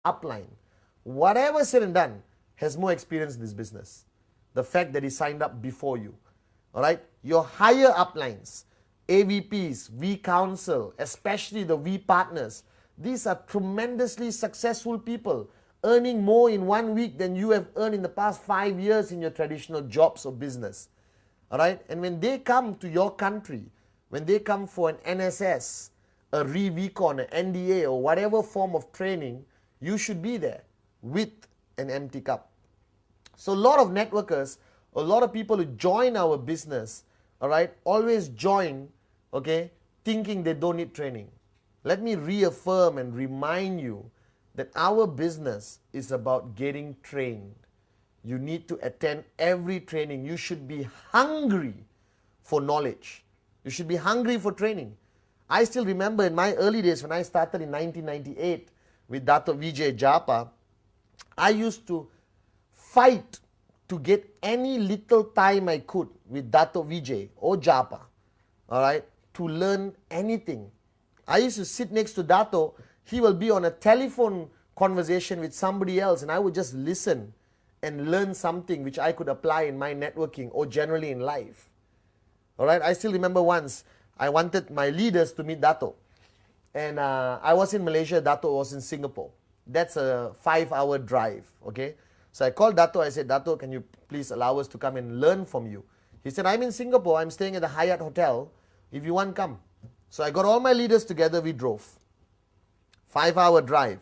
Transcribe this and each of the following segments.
upline, whatever said and done, has more experience in this business. The fact that he signed up before you. All right? Your higher uplines, AVPs, V Council, especially the V partners, these are tremendously successful people, earning more in 1 week than you have earned in the past 5 years in your traditional jobs or business. All right? And when they come to your country, when they come for an NSS, a ReVcon, an NDA, or whatever form of training, you should be there with an empty cup. So a lot of networkers, a lot of people who join our business, all right, always join, okay, thinking they don't need training. Let me reaffirm and remind you that our business is about getting trained. You need to attend every training. You should be hungry for knowledge. You should be hungry for training. I still remember in my early days when I started in 1998 with Dato Vijay Japa, I used to fight to get any little time I could with Dato Vijay or Japa, all right, to learn anything. I used to sit next to Dato. He will be on a telephone conversation with somebody else, and I would just listen and learn something which I could apply in my networking or generally in life. All right, I still remember once I wanted my leaders to meet Dato, and I was in Malaysia, Dato was in Singapore. That's a 5-hour drive, okay? So I called Dato, I said, Dato, can you please allow us to come and learn from you? He said, I'm in Singapore, I'm staying at the Hyatt Hotel. If you want, come. So I got all my leaders together, we drove. 5-hour drive,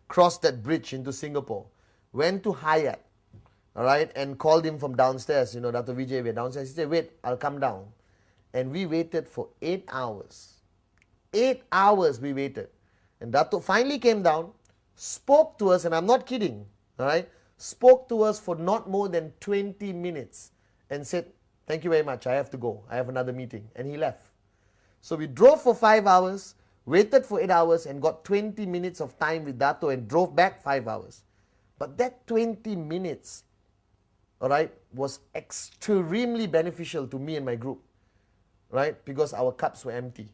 crossed that bridge into Singapore, went to Hyatt, all right, and called him from downstairs. You know, Dato Vijay, we're downstairs. He said, wait, I'll come down. And we waited for 8 hours. 8 hours we waited. And Dato finally came down, spoke to us, and I'm not kidding, all right, spoke to us for not more than 20 minutes and said, thank you very much, I have to go, I have another meeting, and he left. So we drove for 5 hours, waited for 8 hours, and got 20 minutes of time with Dato and drove back 5 hours. But that 20 minutes, all right, was extremely beneficial to me and my group, right, because our cups were empty.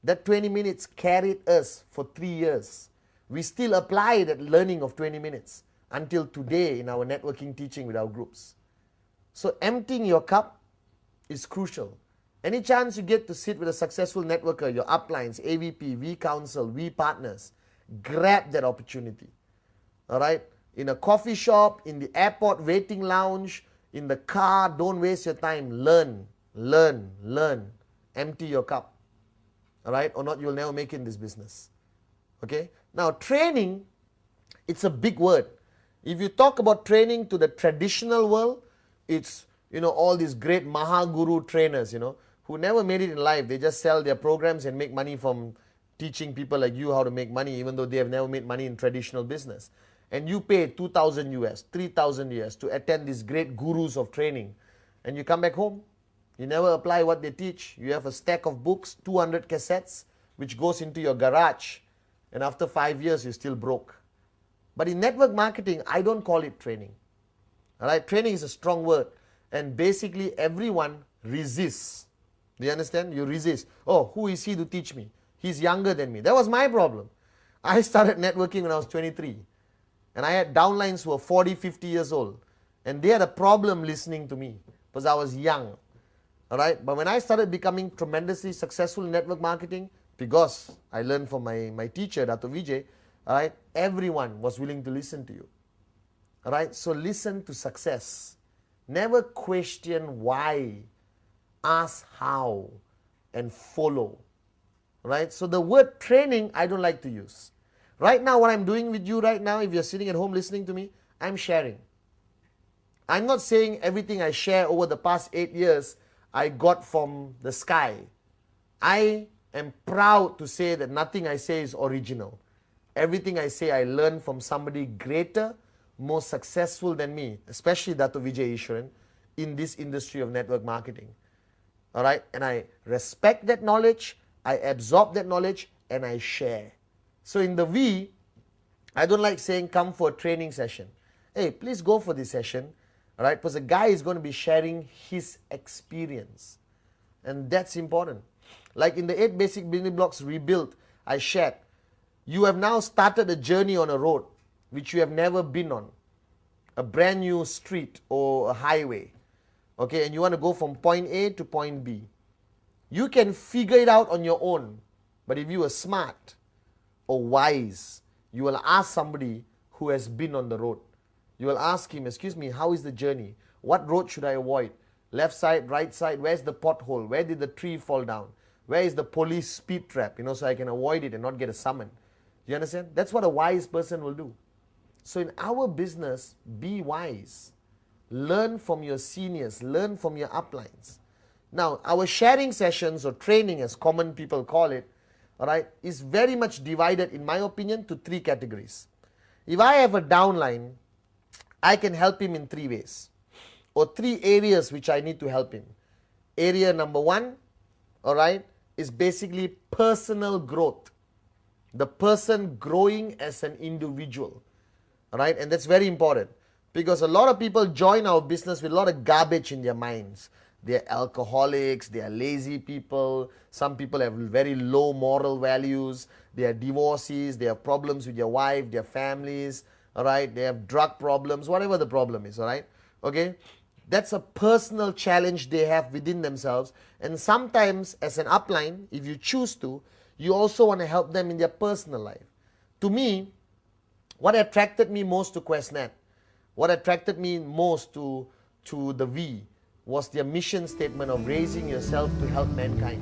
That 20 minutes carried us for 3 years. We still apply that learning of 20 minutes until today in our networking teaching with our groups. So emptying your cup is crucial. Any chance you get to sit with a successful networker, your uplines, AVP, V Council, V Partners, grab that opportunity. All right? In a coffee shop, in the airport waiting lounge, in the car, don't waste your time. Learn, learn, learn. Empty your cup. All right? Or not, you'll never make it in this business. Okay? Now, training, it's a big word. If you talk about training to the traditional world, it's, you know, all these great Mahaguru trainers, you know, who never made it in life. They just sell their programs and make money from teaching people like you how to make money, even though they have never made money in traditional business. And you pay 2,000 US, 3,000 US to attend these great gurus of training. And you come back home, you never apply what they teach. You have a stack of books, 200 cassettes, which goes into your garage. And after 5 years, you're still broke. But in network marketing, I don't call it training. All right, training is a strong word. And basically, everyone resists. Do you understand? You resist. Oh, who is he to teach me? He's younger than me. That was my problem. I started networking when I was 23. And I had downlines who were 40, 50 years old. And they had a problem listening to me because I was young. All right, but when I started becoming tremendously successful in network marketing, because I learned from my teacher, Dato Vijay, all right, everyone was willing to listen to you. All right, so listen to success. Never question why. Ask how and follow. Right? So the word training, I don't like to use. Right now, what I'm doing with you right now, if you're sitting at home listening to me, I'm sharing. I'm not saying everything I share over the past 8 years I got from the sky. I am proud to say that nothing I say is original. Everything I say I learned from somebody greater, more successful than me, especially Dato Vijay Ishwaran, in this industry of network marketing. All right, and I respect that knowledge, I absorb that knowledge, and I share. So in the V, I don't like saying come for a training session. Hey, please go for this session, all right, because the guy is going to be sharing his experience. And that's important. Like in the 8 basic building blocks rebuilt, I shared, you have now started a journey on a road. which you have never been on, a brand new street or a highway, okay, and you want to go from point A to point B, you can figure it out on your own. But if you are smart or wise, you will ask somebody who has been on the road. You will ask him, excuse me, how is the journey? What road should I avoid? Left side, right side, where's the pothole? Where did the tree fall down? Where is the police speed trap? So I can avoid it and not get a summon. You understand? That's what a wise person will do. So in our business, be wise. Learn from your seniors. Learn from your uplines. Now, our sharing sessions or training, as common people call it, all right, is very much divided, in my opinion, to 3 categories. If I have a downline, I can help him in 3 ways, or 3 areas which I need to help him. Area number 1, all right, is basically personal growth. The person growing as an individual, all right, and that's very important because a lot of people join our business with a lot of garbage in their minds. They're alcoholics, they are lazy people, some people have very low moral values, they are divorcees, they have problems with their wife, their families, all right, they have drug problems, whatever the problem is, all right, okay. That's a personal challenge they have within themselves, and sometimes as an upline, if you choose to, you also want to help them in their personal life. To me, what attracted me most to Qnet, what attracted me most to the V, was their mission statement of raising yourself to help mankind.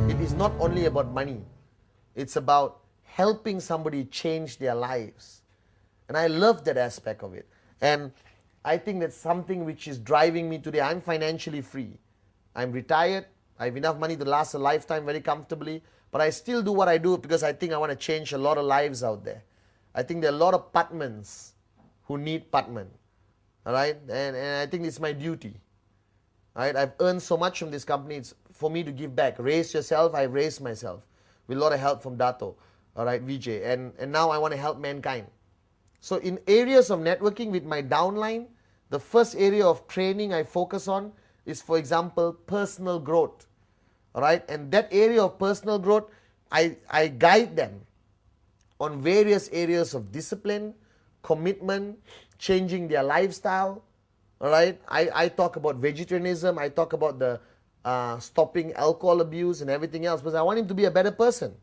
It is not only about money, it's about helping somebody change their lives. And I love that aspect of it. And I think that's something which is driving me today. I'm financially free. I'm retired. I have enough money to last a lifetime very comfortably. But I still do what I do because I think I want to change a lot of lives out there. I think there are a lot of Patmans who need Patman. All right, and I think it's my duty. All right, I've earned so much from this company. It's for me to give back. Raise yourself. I've raised myself with a lot of help from Dato. All right, VJ, and now I want to help mankind. So in areas of networking with my downline, the first area of training I focus on is, for example, personal growth. All right, and that area of personal growth, I guide them on various areas of discipline, commitment, changing their lifestyle. All right, I talk about vegetarianism, I talk about the stopping alcohol abuse and everything else because I want him to be a better person.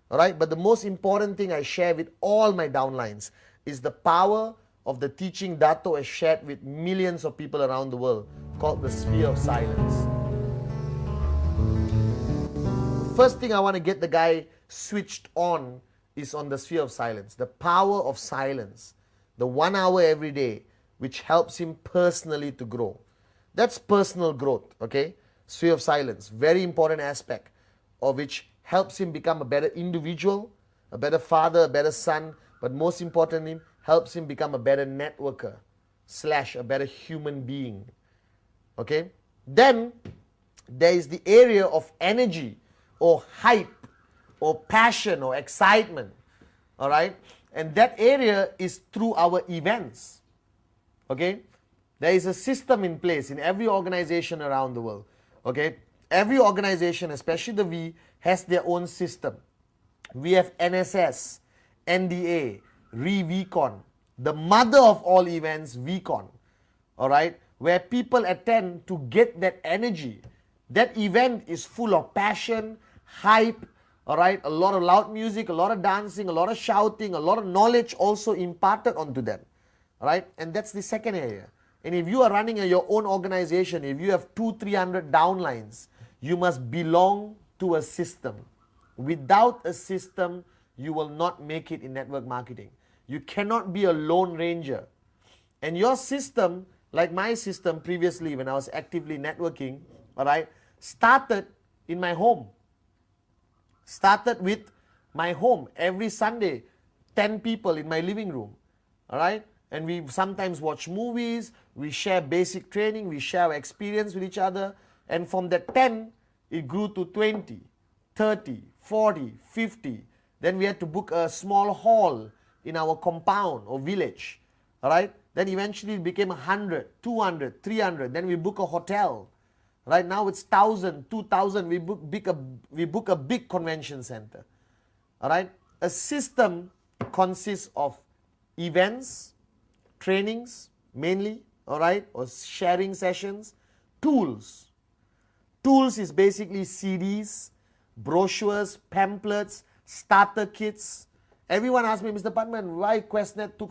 All right, but the most important thing I share with all my downlines is the power of the teaching Dato has shared with millions of people around the world, called the sphere of silence. First thing I want to get the guy switched on is on the sphere of silence, the power of silence, the 1 hour every day, which helps him personally to grow. That's personal growth, okay? Sphere of silence, very important aspect of which helps him become a better individual, a better father, a better son, but most importantly, helps him become a better networker / a better human being, okay? Then there is the area of energy or hype or passion or excitement, all right? And that area is through our events, okay? There is a system in place in every organization around the world, okay? Every organization, especially the V, has their own system. We have NSS, NDA, VCon, the mother of all events, VCon, all right, where people attend to get that energy. That event is full of passion, hype, all right, a lot of loud music, a lot of dancing, a lot of shouting, a lot of knowledge also imparted onto them, all right, and that's the second area. And if you are running your own organization, if you have 200-300 downlines, you must belong to a system. Without a system, you will not make it in network marketing. You cannot be a lone ranger. And your system, like my system previously when I was actively networking, all right, started in my home. Started with my home. Every Sunday, 10 people in my living room, all right? And we sometimes watch movies, we share basic training, we share our experience with each other. And from that 10, it grew to 20, 30, 40, 50. Then we had to book a small hall in our compound or village, all right? Then eventually it became 100, 200, 300. Then we book a hotel. Right now it's 1,000, 2,000. We book a big convention center. All right? A system consists of events, trainings mainly, all right, or sharing sessions, tools. Tools is basically CDs, brochures, pamphlets, starter kits. Everyone asked me, Mr. Padman, why Qnet took